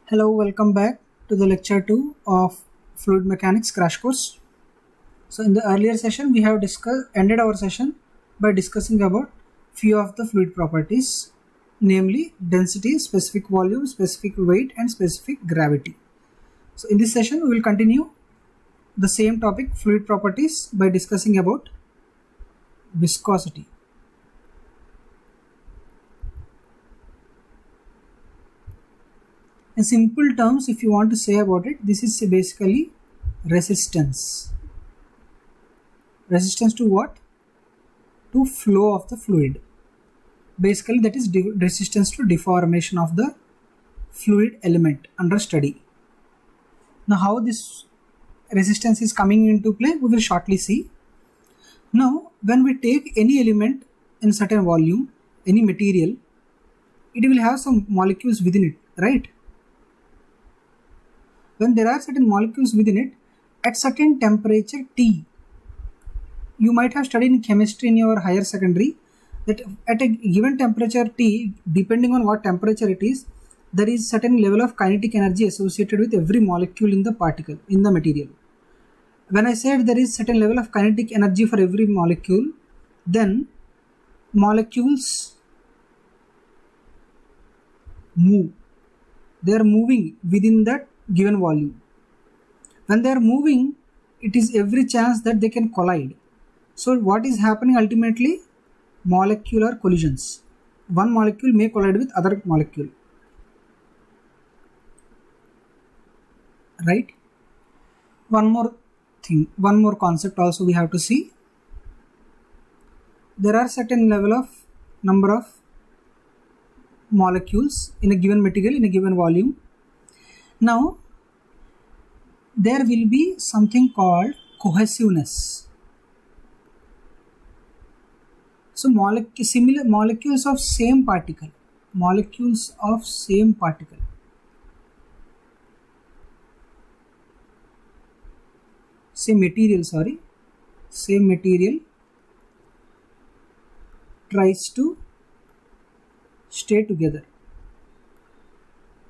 Hello, welcome back to the lecture 2 of Fluid Mechanics crash course. So in the earlier session we have ended our session by discussing about few of the fluid properties, namely density, specific volume, specific weight and specific gravity. So in this session we will continue the same topic, fluid properties, by discussing about viscosity. In simple terms, if you want to say about it, this is basically resistance. Resistance to what? To flow of the fluid. Basically that is resistance to deformation of the fluid element under study. Now how this resistance is coming into play, we will shortly see. Now when we take any element in certain volume, any material, it will have some molecules within it, right? When there are certain molecules within it, at certain temperature T, you might have studied in chemistry in your higher secondary that at a given temperature T, depending on what temperature it is, there is certain level of kinetic energy associated with every molecule in the particle, in the material. When I said there is certain level of kinetic energy for every molecule, then molecules move. They are moving within that given volume. When they are moving, it is every chance that they can collide. So what is happening ultimately? Molecular collisions. One molecule may collide with other molecule, right? One more thing, one more concept also we have to see. There are certain number of molecules in a given material, in a given volume. Now there will be something called cohesiveness. So similar molecules of same particle, same material tries to stay together.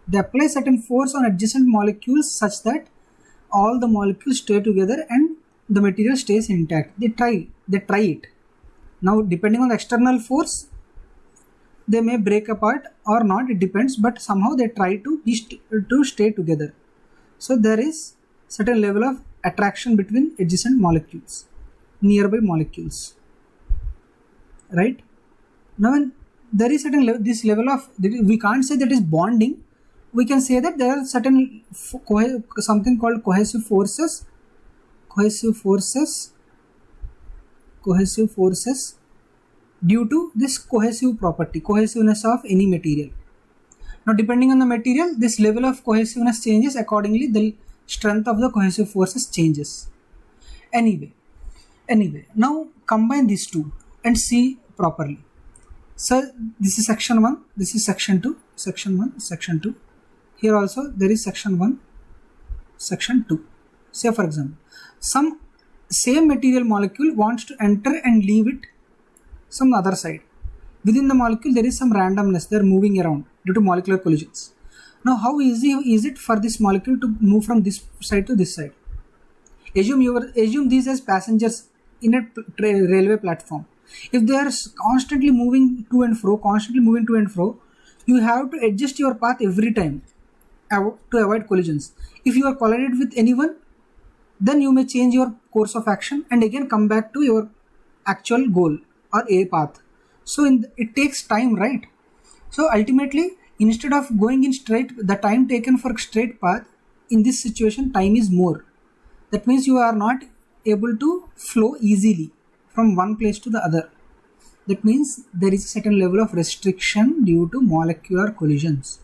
They apply certain force on adjacent molecules such that all the molecules stay together and the material stays intact. They try it. Now depending on the external force, they may break apart or not, it depends, but somehow they try to stay together. So there is certain level of attraction between adjacent molecules, nearby molecules, right? Now when there is certain this level of, we can't say that is bonding, we can say that there are certain something called cohesive forces due to this cohesive property, cohesiveness of any material. Now depending on the material, this level of cohesiveness changes, accordingly the strength of the cohesive forces changes. Anyway, now combine these two and see properly. So this is section 1, this is section 2, section 1, section 2. Here also there is section 1, section 2. Say for example, some same material molecule wants to enter and leave it some other side. Within the molecule there is some randomness, they are moving around due to molecular collisions. Now how easy is it for this molecule to move from this side to this side? Assume these as passengers in a railway platform. If they are constantly moving to and fro, you have to adjust your path every time to avoid collisions. If you are collided with anyone, then you may change your course of action and again come back to your actual goal or a path. So it takes time, right? So ultimately, instead of going in straight, the time taken for straight path, in this situation time is more. That means you are not able to flow easily from one place to the other. That means there is a certain level of restriction due to molecular collisions.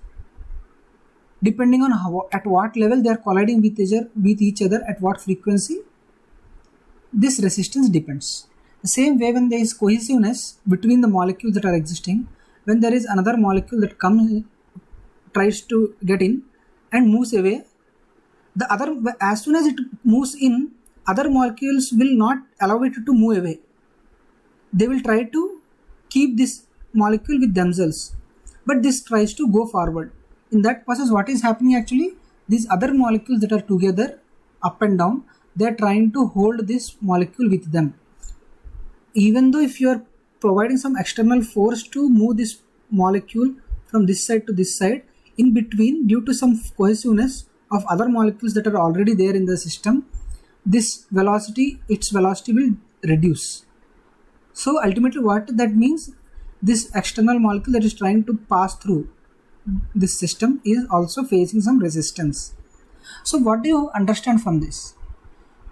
Depending on at what level they are colliding with each other, at what frequency, this resistance depends. The same way, when there is cohesiveness between the molecules that are existing, when there is another molecule that tries to get in and moves away, as soon as it moves in, other molecules will not allow it to move away. They will try to keep this molecule with themselves, but this tries to go forward. in that process, what is happening actually, these other molecules that are together up and down, they are trying to hold this molecule with them. Even though if you are providing some external force to move this molecule from this side to this side, in between, due to some cohesiveness of other molecules that are already there in the system, this velocity, its velocity will reduce. So ultimately what that means, this external molecule that is trying to pass through this system is also facing some resistance. So what do you understand from this?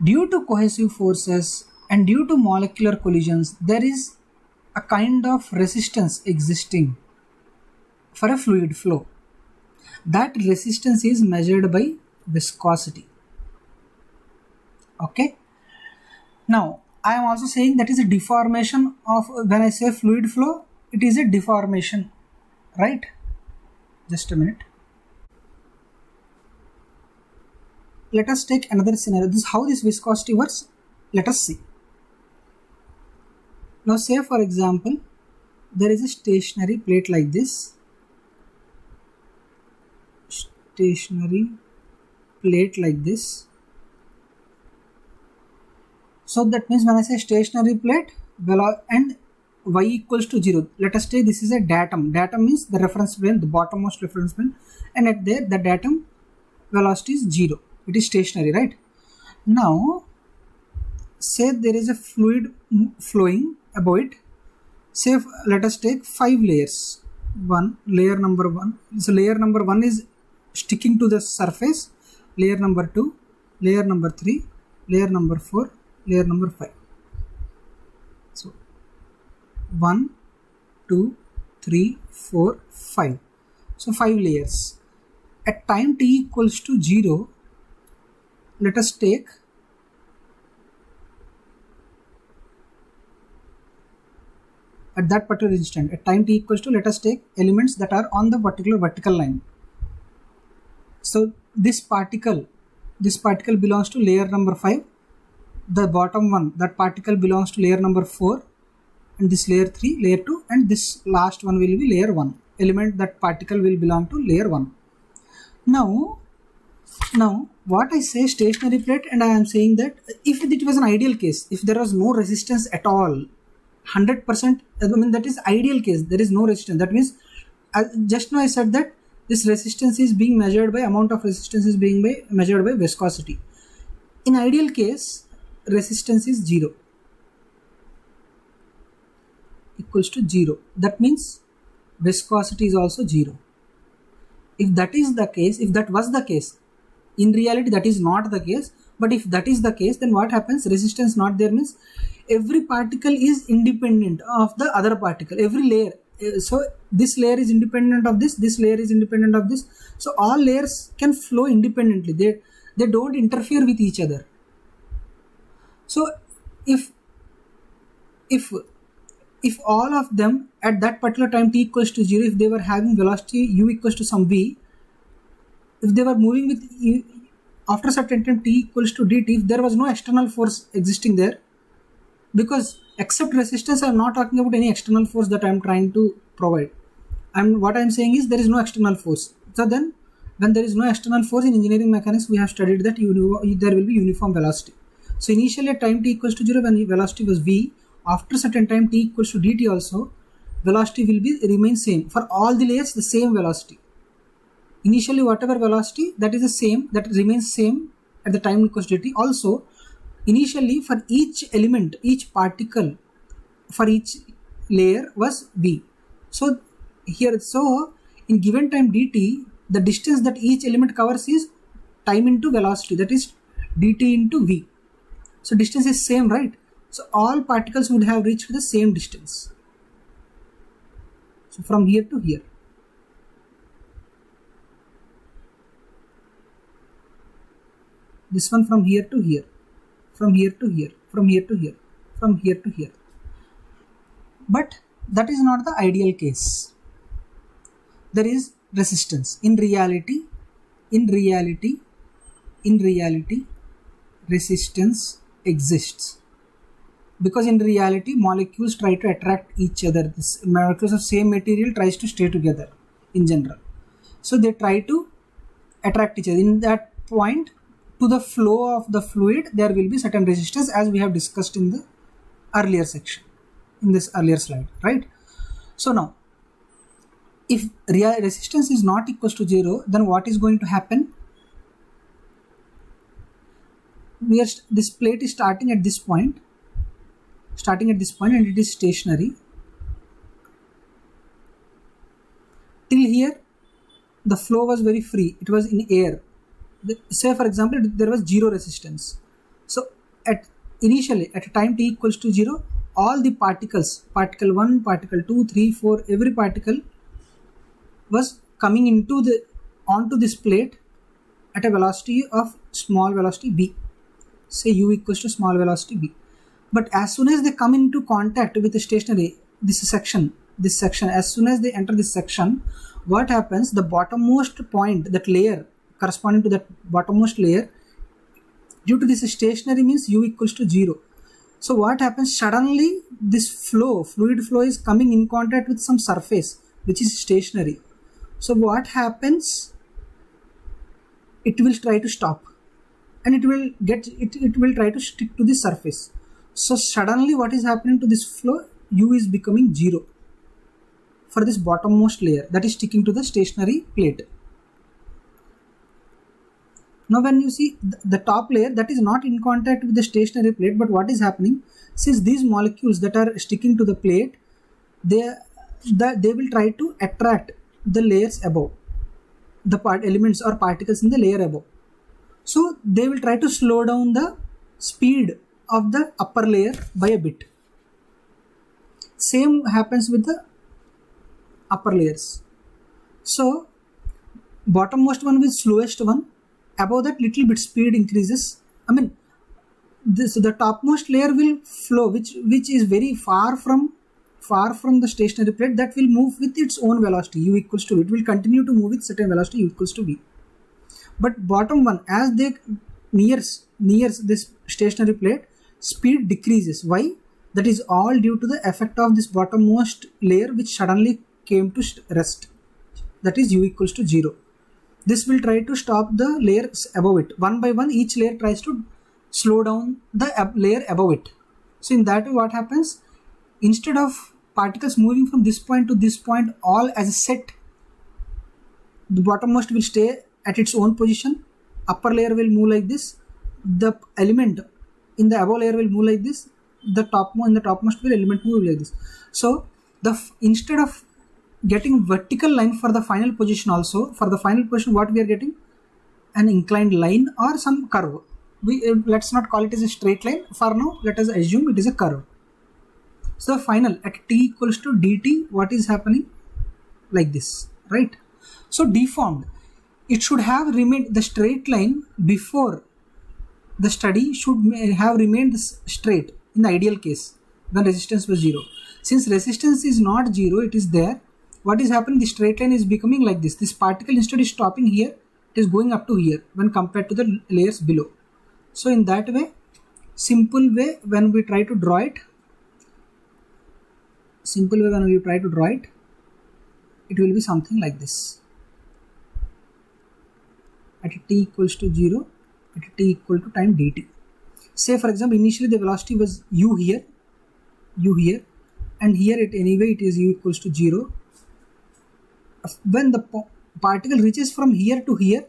Due to cohesive forces and due to molecular collisions, there is a kind of resistance existing for a fluid flow. That resistance is measured by viscosity. Okay. Now, I am also saying that is a deformation of, when I say fluid flow, it is a deformation, right? Just a minute. Let us take another scenario. This is how this viscosity works. Let us see. Now say for example, there is a stationary plate like this. Stationary plate like this. So that means when I say stationary plate, and y equals to 0, let us say this is a datum. Datum means the reference plane, the bottommost reference plane, and at there the datum velocity is 0. It is stationary, right? Now say there is a fluid flowing above it. Say let us take 5 layers. Layer number 1. So layer number 1 is sticking to the surface. Layer number 2, layer number 3, layer number 4, layer number 5. So 1, 2, 3, 4, 5. So 5 layers. At time t equals to 0, let us take at that particular instant, at time t equals to, let us take elements that are on the particular vertical line. So this particle belongs to layer number 5. The bottom one, that particle belongs to layer number 4, and this layer 3, layer 2, and this last one will be layer 1. Element, that particle will belong to layer 1. Now what I say stationary plate, and I am saying that if it was an ideal case, if there was no resistance at all, 100%, I mean that is ideal case, there is no resistance. That means just now I said that this resistance is being measured by, amount of resistance is being measured by viscosity. In ideal case, resistance is 0, equals to 0. That means viscosity is also 0. If that is the case, if that was the case, in reality that is not the case, but if that is the case, then what happens? Resistance not there means every particle is independent of the other particle, every layer. So this layer is independent of this layer is independent of this. So all layers can flow independently. They don't interfere with each other. So if all of them at that particular time t equals to 0, if they were having velocity u equals to some v, if they were moving with after certain time t equals to dt, if there was no external force existing there, because except resistance, I am not talking about any external force that I am trying to provide. What I am saying is there is no external force. So then when there is no external force, in engineering mechanics we have studied that there will be uniform velocity. So initially at time t equals to 0, when velocity was v, after certain time t equals to dt also, velocity will remain same for all the layers, the same velocity. Initially whatever velocity, that is the same, that remains same at the time equals to dt. Also initially for each element, each particle, for each layer was v. So here, so in given time dt, the distance that each element covers is time into velocity, that is dt into v. So distance is same, right? So all particles would have reached the same distance. So from here to here. This one from here to here, from here to here, from here to here, from here to here. But that is not the ideal case. There is resistance. In reality, resistance exists. Because in reality, molecules try to attract each other. This molecules of same material tries to stay together in general. So they try to attract each other. In that point, to the flow of the fluid, there will be certain resistance, as we have discussed in the earlier section, in this earlier slide, right? So now, if real resistance is not equals to 0, then what is going to happen? This plate is starting at this point, and it is stationary. Till here, the flow was very free. It was in air. Say for example, there was 0 resistance. So initially at time t equals to 0, all the particles, particle 1, particle 2, 3, 4, every particle was coming onto this plate at a velocity of small velocity v. Say u equals to small velocity v. But as soon as they come into contact with the stationary, this section, as soon as they enter this section, what happens? The bottommost point, that layer corresponding to that bottommost layer, due to this stationary means u equals to 0. So what happens? Suddenly this fluid flow is coming in contact with some surface which is stationary. So what happens? It will try to stop, and it will try to stick to the surface. So suddenly what is happening to this flow? U is becoming 0 for this bottommost layer that is sticking to the stationary plate. Now when you see the top layer that is not in contact with the stationary plate, but what is happening? Since these molecules that are sticking to the plate, they will try to attract the layers above, the elements or particles in the layer above. So they will try to slow down the speed of the upper layer by a bit. Same happens with the upper layers. So bottommost one with slowest one, above that little bit speed increases. I mean, the topmost layer will flow, which is very far from the stationary plate, that will move with its own velocity u equals to v. It will continue to move with certain velocity u equals to v. But bottom one, as they nears this stationary plate, speed decreases. Why? That is all due to the effect of this bottommost layer, which suddenly came to rest. That is u equals to 0. This will try to stop the layers above it. One by one, each layer tries to slow down the layer above it. So in that way, what happens? Instead of particles moving from this point to this point all as a set, the bottommost will stay at its own position, upper layer will move like this, the element in the above layer will move like this, the topmost will element move like this. So instead of getting vertical line for the final position, also for the final position what we are getting? An inclined line or some curve. Let's not call it as a straight line for now, let us assume it is a curve. So final at t equals to dt, what is happening? Like this, right? So deformed, it should have remained, the straight line before the study should have remained straight in the ideal case when resistance was 0. Since resistance is not 0, it is there. What is happening? The straight line is becoming like this. This particle instead is stopping here, it is going up to here when compared to the layers below. So in that way, simple way when we try to draw it, it will be something like this. At t equals to 0, at t equal to time dt. Say for example, initially the velocity was u here, and here anyway it is u equals to 0. When the particle reaches from here to here,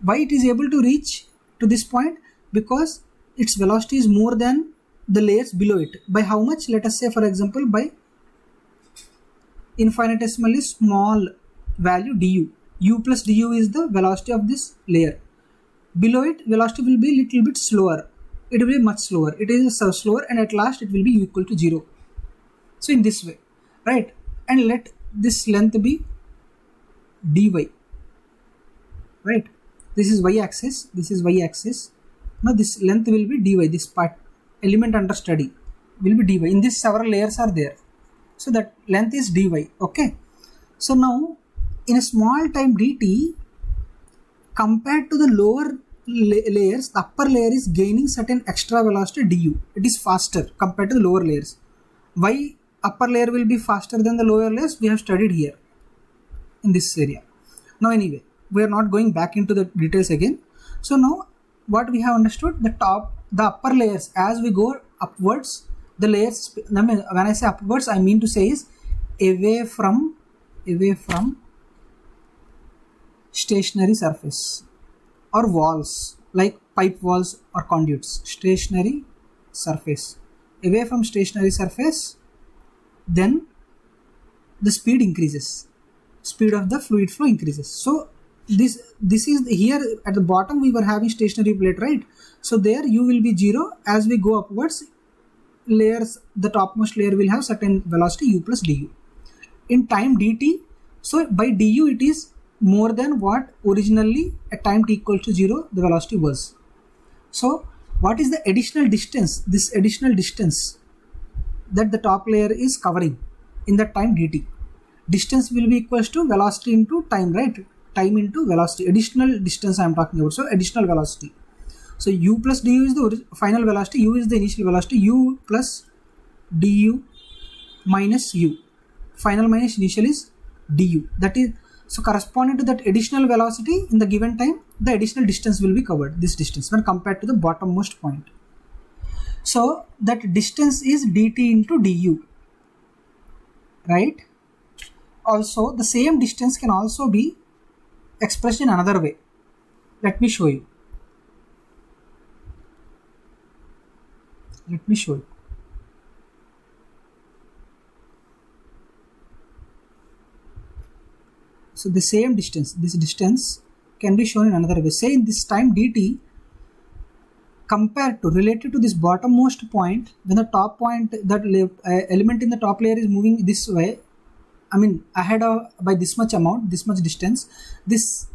why it is able to reach to this point? Because its velocity is more than the layers below it. By how much? Let us say for example by infinitesimally small value du. U plus du is the velocity of this layer. Below it, velocity will be little bit slower. It will be much slower. It is slower, and at last it will be u equal to 0. So in this way, right? And let this length be dy, right? This is y-axis, this is y-axis. Now this length will be dy, this part element under study will be dy. In this several layers are there, so that length is dy. Okay, so now in a small time dt, compared to the lower layers, the upper layer is gaining certain extra velocity du. It is faster compared to the lower layers. Why upper layer will be faster than the lower layers? We have studied here in this area. Now anyway, we are not going back into the details again. So now what we have understood, the upper layers, as we go upwards, the layers, when I say upwards, I mean to say is away from stationary surface or walls, like pipe walls or conduits. Stationary surface, away from stationary surface, then the speed increases, speed of the fluid flow increases. So this is here at the bottom we were having stationary plate, right? So there u will be 0. As we go upwards, layers, the topmost layer will have certain velocity u plus du. In time dt, so by du it is more than what originally at time t equals to 0 the velocity was. So what is the additional distance, this additional distance that the top layer is covering in the time dt? Distance will be equals to velocity into time, right? Time into velocity, additional distance I am talking about. So additional velocity. So u plus du is the final velocity, u is the initial velocity, u plus du minus u. Final minus initial is du. That is, so corresponding to that additional velocity in the given time, the additional distance will be covered, this distance, when compared to the bottommost point. So that distance is dt into du, right? Also, the same distance can also be expressed in another way. Let me show you. So the same distance, this distance can be shown in another way. Say in this time dt, compared to, related to this bottommost point, when the top point, that element in the top layer is moving this way, I mean ahead of by this much amount, this much distance, this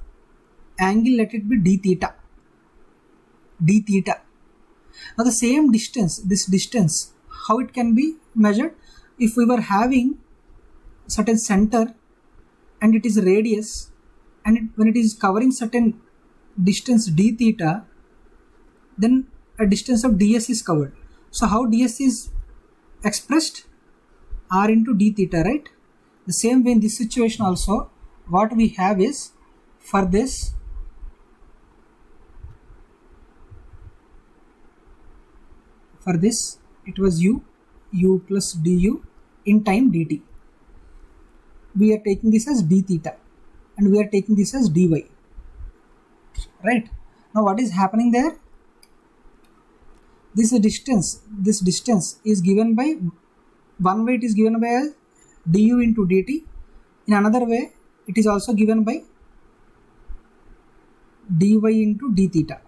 angle, let it be d theta. Now the same distance, this distance, how it can be measured? If we were having certain center and it is radius, and when it is covering certain distance d theta, then a distance of ds is covered. So how ds is expressed? R into d theta, right? The same way in this situation also, what we have is, for this, it was u plus du in time dt. We are taking this as d theta and we are taking this as dy, right? Now what is happening there? This distance is given by, one way it is given by as du into dt, in another way it is also given by dy into d theta.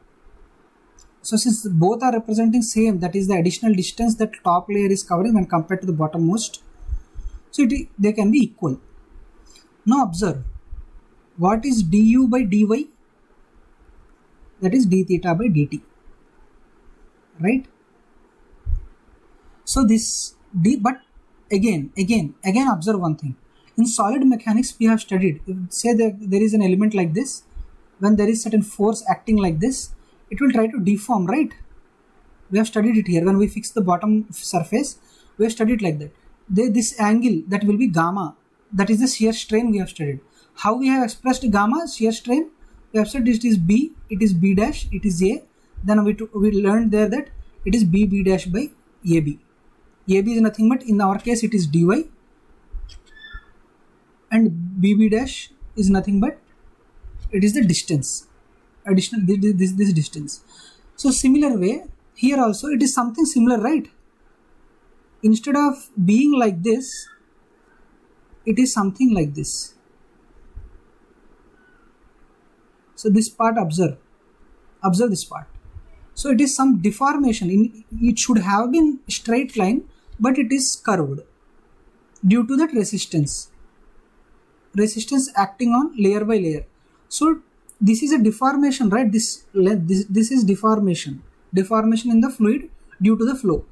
So since both are representing same, that is the additional distance that top layer is covering when compared to the bottommost, so they can be equal. Now observe, what is du by dy? That is d theta by dt, right? So this but again observe one thing. In solid mechanics we have studied, say that there is an element like this, when there is certain force acting like this, it will try to deform, right? We have studied it here. When we fix the bottom surface, we have studied like that. This angle, that will be gamma, that is the shear strain we have studied. How we have expressed gamma, shear strain? We have said it is b, it is b dash, it is a. Then we learned there that it is b dash by ab. AB is nothing but, in our case it is dy, and bb dash is nothing but, it is the distance, additional this distance. So similar way here also it is something similar, right? Instead of being like this, it is something like this. So this part, observe this part. So it is some deformation. It should have been straight line, but it is curved due to that resistance acting on layer by layer. So this is a deformation, right? This is deformation in the fluid due to the flow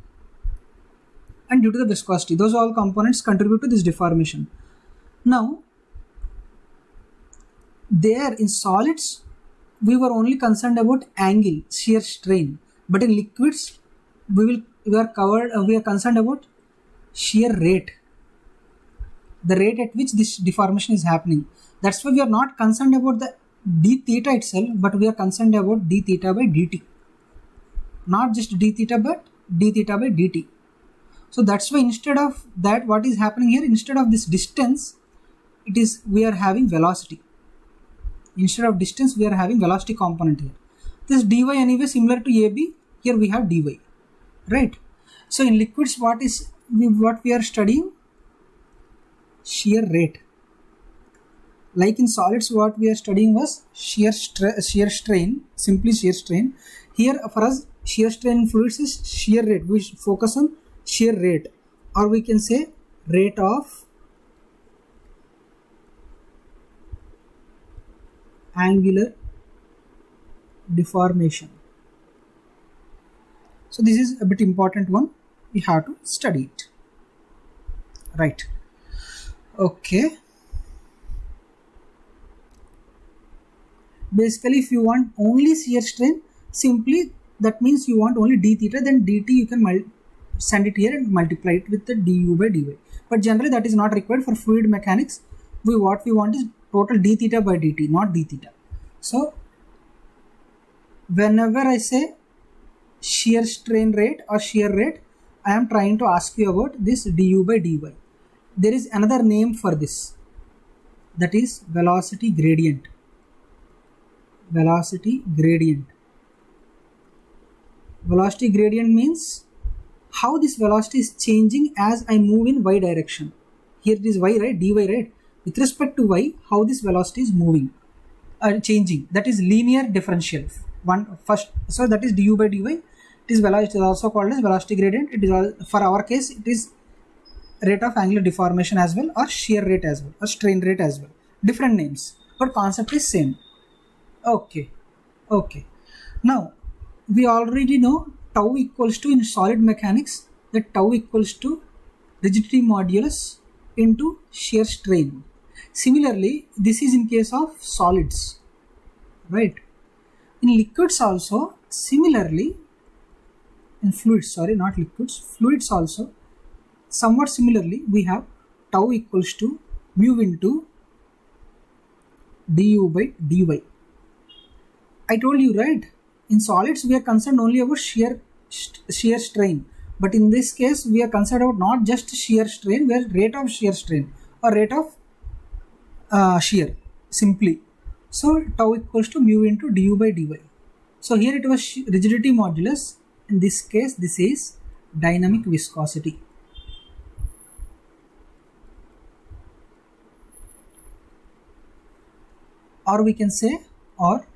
and due to the viscosity. Those all components contribute to this deformation. Now there in solids we were only concerned about angle, shear strain, but in liquids we are concerned about shear rate. the rate at which this deformation is happening. That's why we are not concerned about the d theta itself, but we are concerned about d theta by dt. Not just d theta, but d theta by dt. So that's why instead of that, what is happening here, instead of this distance, we are having velocity. Instead of distance, we are having velocity component here. This dy anyway similar to AB, here we have dy, right? So in liquids, what we are studying? Shear rate. Like in solids, what we are studying was shear strain, simply shear strain. Here for us, shear strain in fluids is shear rate. We focus on shear rate, or we can say rate of angular deformation. So this is a bit important one. We have to study it, right? Okay. Basically, if you want only shear strain, simply that means you want only d theta, then dt you can send it here and multiply it with the du by dy. But generally that is not required for fluid mechanics. What we want is total d theta by dt, not d theta. So whenever I say shear strain rate or shear rate, I am trying to ask you about this du by dy. There is another name for this, that is velocity gradient. Velocity gradient. Velocity gradient means how this velocity is changing as I move in y direction. Here it is y, right? Dy, right? With respect to y, how this velocity is moving, changing. That is linear differential. So that is du by dy. It is velocity. It is also called as velocity gradient. It is for our case, it is rate of angular deformation as well, or shear rate as well, or strain rate as well. Different names, but concept is same. Okay. Now we already know tau equals to, in solid mechanics, that tau equals to rigidity modulus into shear strain. Similarly, this is in case of solids, right? In liquids also, similarly, in fluids, sorry, not liquids, fluids also, somewhat similarly, we have tau equals to mu into du by dy. I told you, right? In solids, we are concerned only about shear strain. But in this case, we are concerned about not just shear strain, we are rate of shear strain or rate of shear, simply. So tau equals to mu into du by dy. So here it was rigidity modulus. In this case, this is dynamic viscosity. Or we can say, or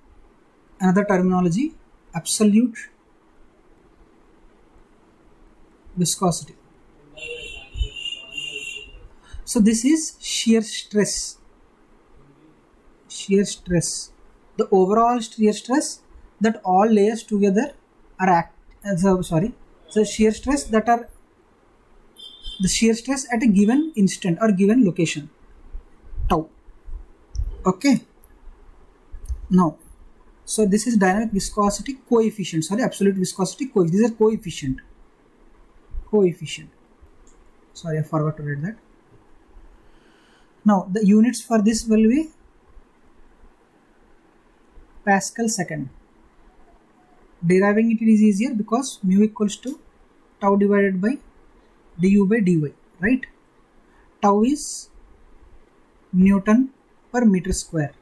another terminology, absolute viscosity. So this is shear stress. Shear stress, the overall shear stress that all layers together are so shear stress that are the shear stress at a given instant or given location, tau. Okay. Now, so this is dynamic viscosity coefficient, sorry, absolute viscosity coefficient. These are coefficient. Sorry, I forgot to write that. Now, the units for this will be Pascal second. Deriving it is easier because mu equals to tau divided by du by dy, right? Tau is Newton per meter square.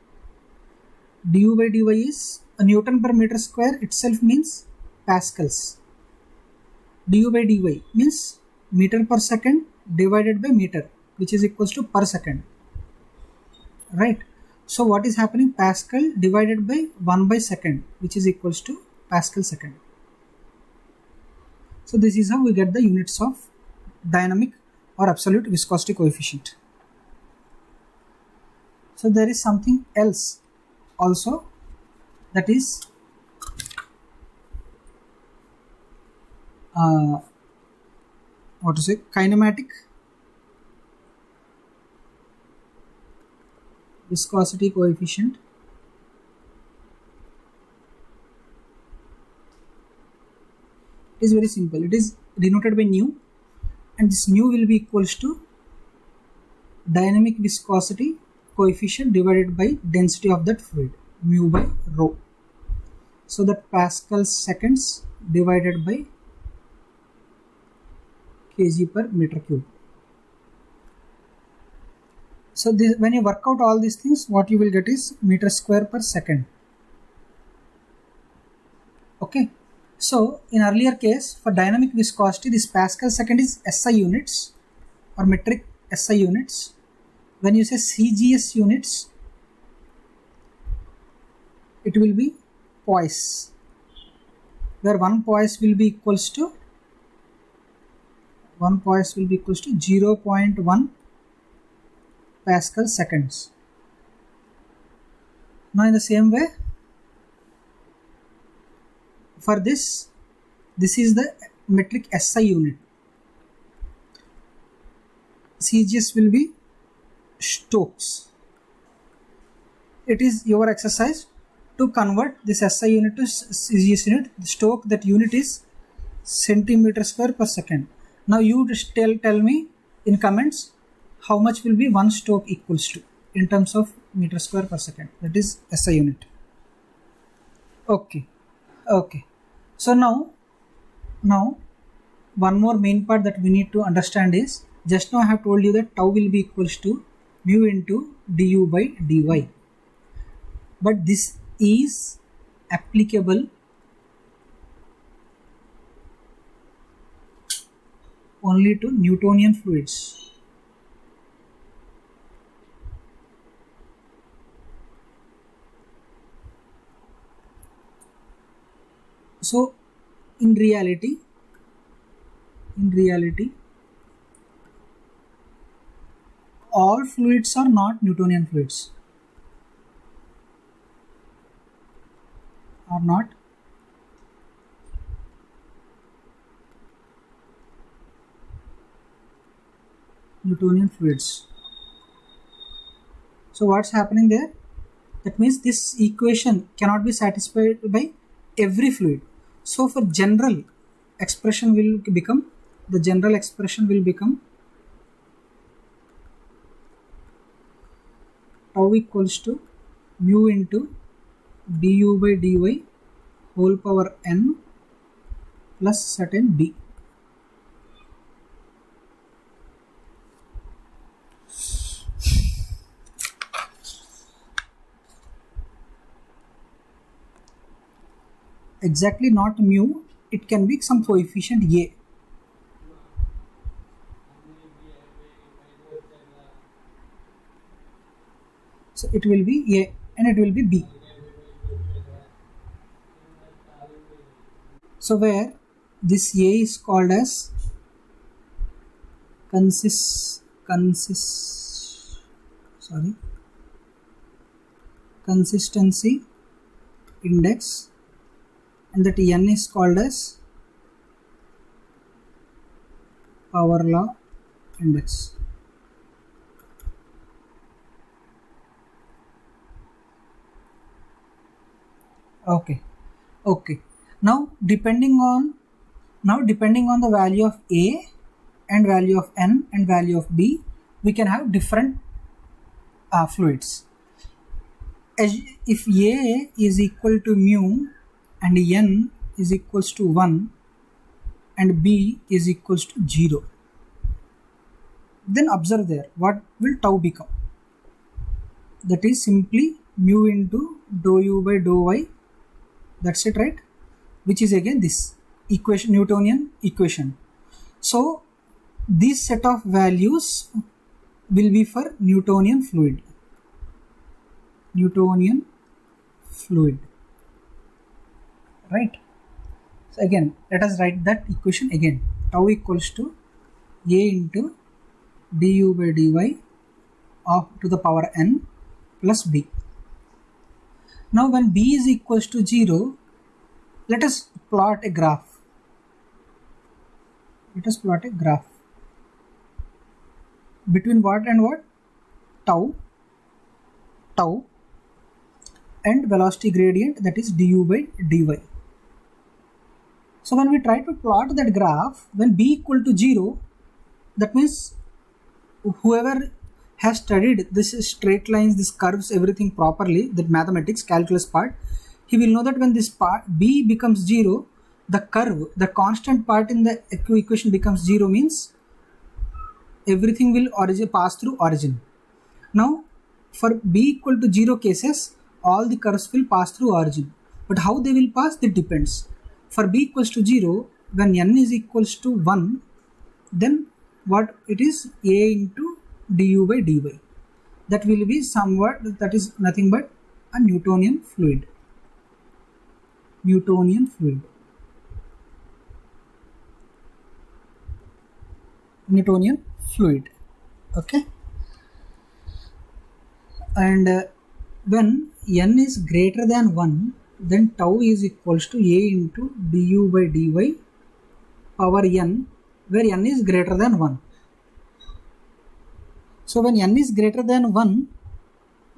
Du by dy is a Newton per meter square itself means pascals. Du by dy means meter per second divided by meter, which is equals to per second, right? So what is happening? Pascal divided by 1 by second, which is equals to Pascal second. So this is how we get the units of dynamic or absolute viscosity coefficient. So there is something else also, that is kinematic viscosity coefficient. It is very simple. It is denoted by nu, and this nu will be equals to dynamic viscosity coefficient divided by density of that fluid, mu by rho. So that Pascal seconds divided by kg per meter cube. So this, when you work out all these things, what you will get is meter square per second. Okay. So in earlier case, for dynamic viscosity, this Pascal second is SI units or metric SI units. When you say CGS units, it will be poise, where one poise will be equals to 0.1 Pascal seconds. Now in the same way, for this is the metric SI unit. CGS will be Stokes. It is your exercise to convert this SI unit to CGS unit. The Stokes, that unit is centimeter square per second. Now you just tell me in comments how much will be 1 Stokes equals to in terms of meter square per second. That is SI unit. Okay. So now one more main part that we need to understand is, just now I have told you that tau will be equals to mu into du by dy. But this is applicable only to Newtonian fluids. So in reality, all fluids are not Newtonian fluids. Are not Newtonian fluids. So what's happening there? That means this equation cannot be satisfied by every fluid. So for general expression will become tau equals to mu into du by dy whole power n plus certain b. Exactly not mu, it can be some coefficient a. So it will be a and it will be b. So where this a is called as consistency index, and that n is called as power law index. Okay. Now depending on the value of A and value of N and value of B, we can have different fluids. If A is equal to mu and N is equals to 1 and B is equals to 0, then observe there what will tau become. That is simply mu into dou u by dou y. That's it, right? Which is again this equation, Newtonian equation. So this set of values will be for Newtonian fluid. Right? So again, let us write that equation again. Tau equals to a into du by dy of to the power n plus b. Now when b is equals to 0, let us plot a graph. Between what and what? Tau and velocity gradient, that is du by dy. So when we try to plot that graph, when b equal to 0, that means whoever has studied this straight lines, this curves, everything properly, that mathematics, calculus part, he will know that when this part b becomes 0, the curve, the constant part in the equation becomes 0, means everything will pass through origin. Now for b equal to 0 cases, all the curves will pass through origin, but how they will pass, that depends. For b equals to 0, when n is equals to 1, then what it is, a into du by dy, that will be somewhat, that is nothing but a Newtonian fluid. Newtonian fluid. Newtonian fluid. Okay. And when n is greater than 1, then tau is equals to a into du by dy power n, where n is greater than 1. So when n is greater than 1,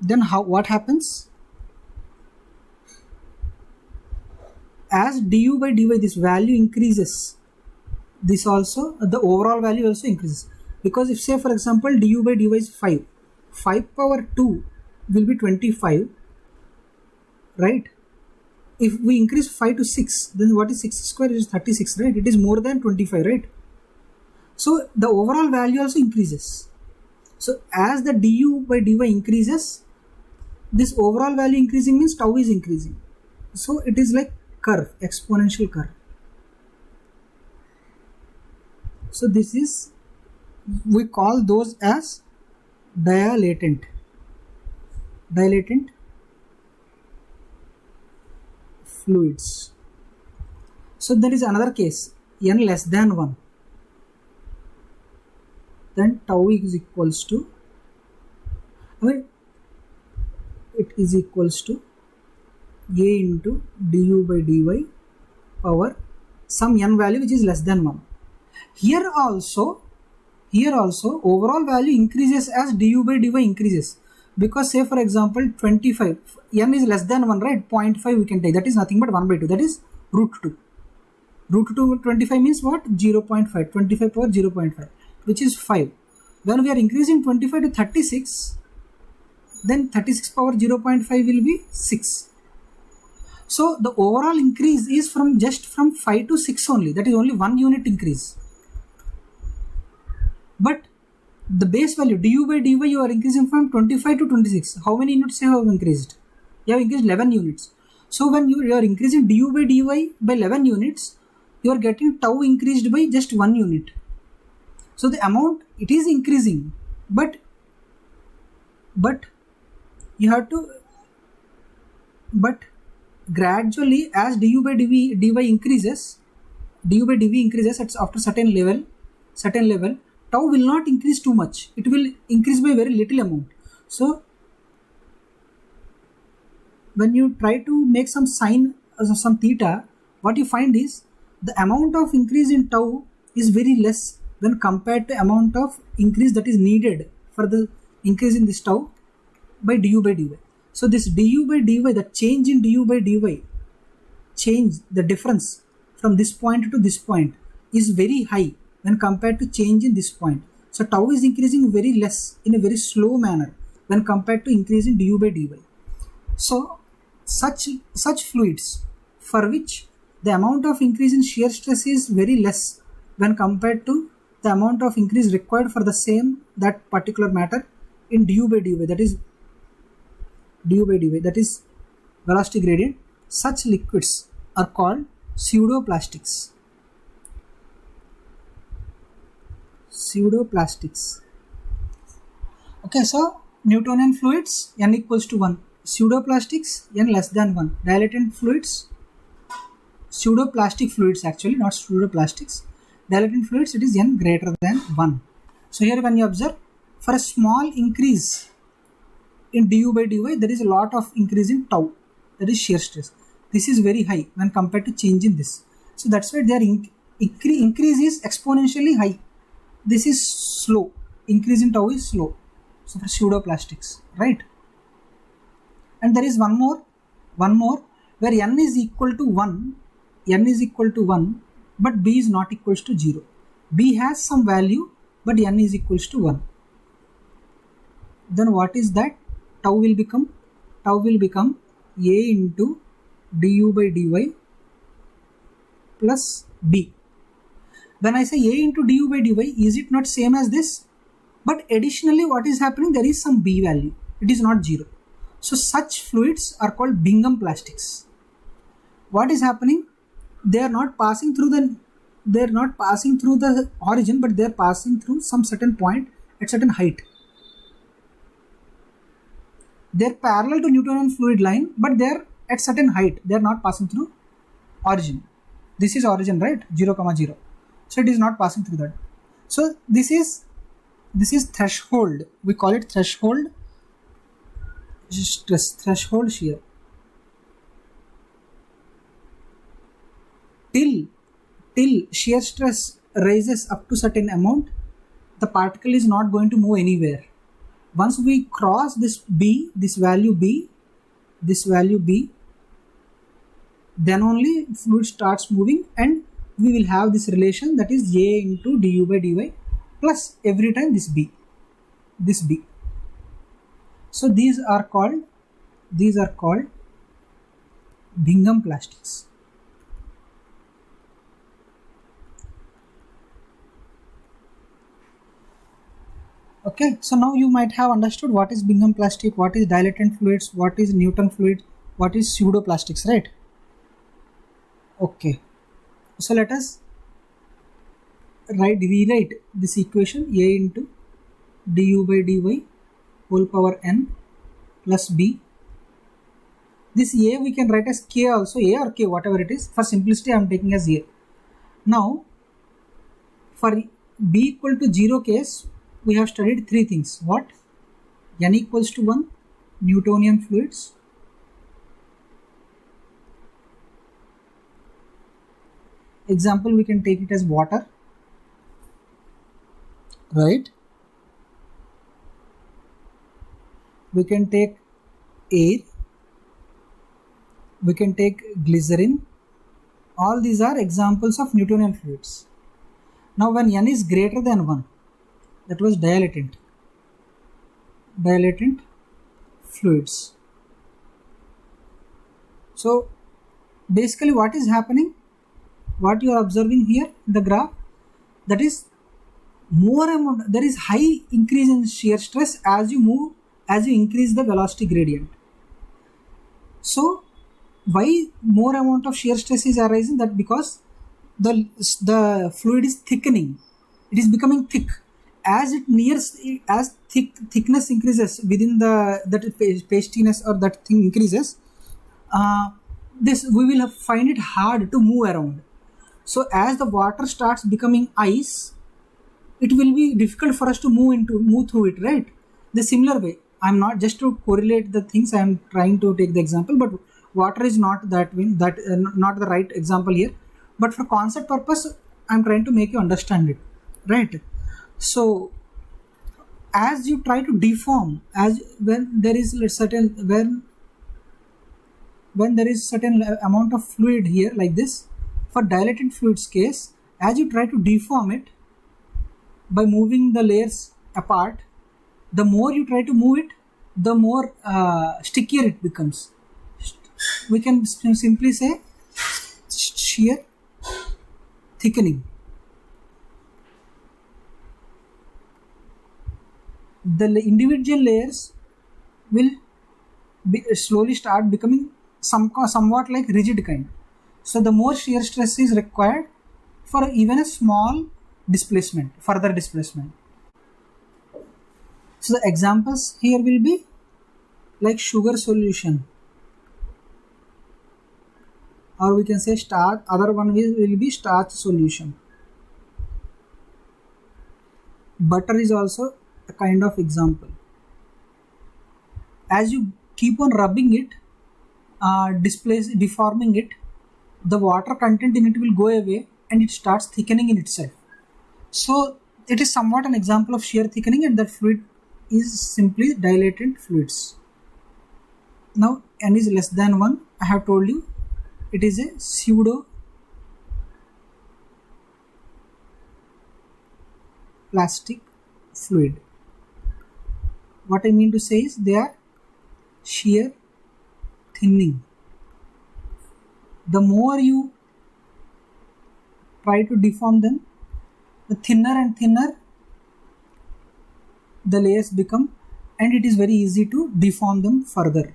then what happens? As du by dy, this value increases, this also, the overall value also increases. Because if, say for example, du by dy is 5 power 2 will be 25, right? If we increase 5 to 6, then what is 6 square? It is 36, right? It is more than 25, right? So the overall value also increases. So as the du by dy increases, this overall value increasing means tau is increasing. So it is like curve, exponential curve. So this is, we call those as dilatant fluids. So there is another case, n less than 1, then tau is equals to, it is equals to a into du by dy power some n value which is less than 1. Here also overall value increases as du by dy increases, because say for example 25, n is less than 1, right? 0.5 we can take, that is nothing but 1 by 2, that is root 2. Root 2 25 means what? 0.5, 25 power 0.5, which is 5. When we are increasing 25 to 36, then 36 power 0.5 will be 6. So the overall increase is from 5 to 6 only, that is only 1 unit increase. But the base value du by dy, you are increasing from 25 to 26. How many units you have increased? You have increased 11 units. So when you are increasing du by dy by 11 units, you are getting tau increased by just 1 unit. So the amount, it is increasing, but you have to, but gradually as du by dy increases, it's after certain level, tau will not increase too much. It will increase by very little amount. So when you try to make some sine, some theta, what you find is the amount of increase in tau is very less when compared to amount of increase that is needed for the increase in this tau by du by dy. So this du by dy, the change in du by dy, the difference from this point to this point is very high when compared to change in this point. So tau is increasing very less, in a very slow manner when compared to increase in du by dy. So such fluids for which the amount of increase in shear stress is very less when compared to the amount of increase required for the same, that particular matter in du by dy, that is velocity gradient, such liquids are called pseudoplastics. Okay, so Newtonian fluids, n equals to 1. Pseudoplastics, n less than 1. Dilatant fluids, pseudoplastic fluids actually, not pseudoplastics. Dilatant fluids, it is n greater than 1. So here when you observe, for a small increase in du by dy, there is a lot of increase in tau, that is shear stress. This is very high when compared to change in this. So that's why their increase is exponentially high. This is slow. Increase in tau is slow. So for pseudoplastics, right? And there is one more where n is equal to 1, but b is not equals to 0. B has some value, but n is equals to 1. then what is that? Tau will become A into du by dy plus b. When I say A into du by dy, is it not same as this? But additionally, what is happening? There is some b value. It is not 0. So such fluids are called Bingham plastics. What is happening? They are not passing through the origin, but they are passing through some certain point at certain height. They are parallel to Newtonian fluid line, but they are at certain height. They are not passing through origin. This is origin, right? 0, 0. So it is not passing through that. So this is threshold. We call it threshold stress, threshold shear. Till shear stress rises up to certain amount, the particle is not going to move anywhere. Once we cross this value b, then only fluid starts moving, and we will have this relation, that is A into du by dy plus every time this b. So these are called Bingham plastics. Okay, so now you might have understood what is Bingham plastic, what is dilatant fluids, what is Newton fluid, what is pseudoplastics, right? Okay, so let us rewrite this equation, A into du by dy whole power n plus b. This A we can write as k also, A or k, whatever it is. For simplicity I am taking as A. Now for b equal to 0 case, we have studied three things. What? N equals to 1, Newtonian fluids. Example, we can take it as water, right? We can take air, we can take glycerin. All these are examples of Newtonian fluids. Now when N is greater than 1, that was dilatant fluids. So basically what is happening, what you are observing here in the graph, that is there is high increase in shear stress as you increase the velocity gradient. So why more amount of shear stress is arising? That because the fluid is thickening, it is becoming thick. As it nears, as thickness increases within that pastiness or that thing increases, this we will find it hard to move around. So as the water starts becoming ice, it will be difficult for us to move through it, right? The similar way, I'm not just to correlate the things, I am trying to take the example, but water is not not the right example here. But for concept purpose, I'm trying to make you understand it, right? So as you try to deform, when there is certain amount of fluid here like this, for dilatant fluids case, as you try to deform it by moving the layers apart, the more you try to move it, the more stickier it becomes. We can simply say shear thickening. The individual layers will slowly start becoming somewhat like rigid kind. So the more shear stress is required for even a small further displacement. So the examples here will be like sugar solution, or we can say starch. Other one will be starch solution. Butter is also a kind of example. As you keep on rubbing it, deforming it, the water content in it will go away and it starts thickening in itself. So it is somewhat an example of shear thickening, and that fluid is simply dilatant fluids. Now N is less than 1, I have told you it is a pseudo plastic fluid. What I mean to say is they are shear thinning. The more you try to deform them, the thinner and thinner the layers become, and it is very easy to deform them further.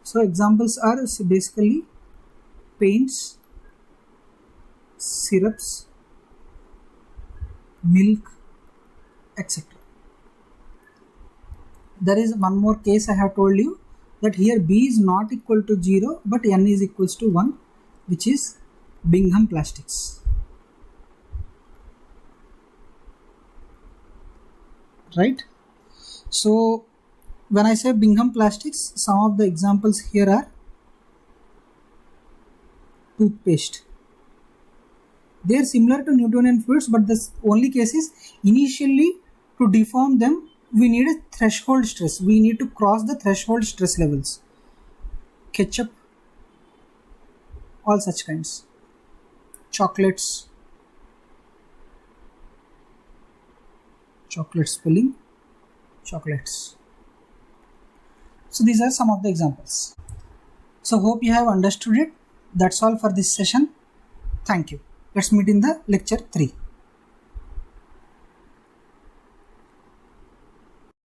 So examples are basically paints, syrups, milk, etc. There is one more case I have told you, that here B is not equal to 0 but N is equals to 1, which is Bingham Plastics. Right? So when I say Bingham Plastics, some of the examples here are toothpaste. They are similar to Newtonian fluids, but the only case is initially to deform them we need a threshold stress. We need to cross the threshold stress levels. Ketchup, all such kinds. Chocolates, chocolate spelling, chocolates. So these are some of the examples. So hope you have understood it. That's all for this session. Thank you. Let's meet in the lecture 3.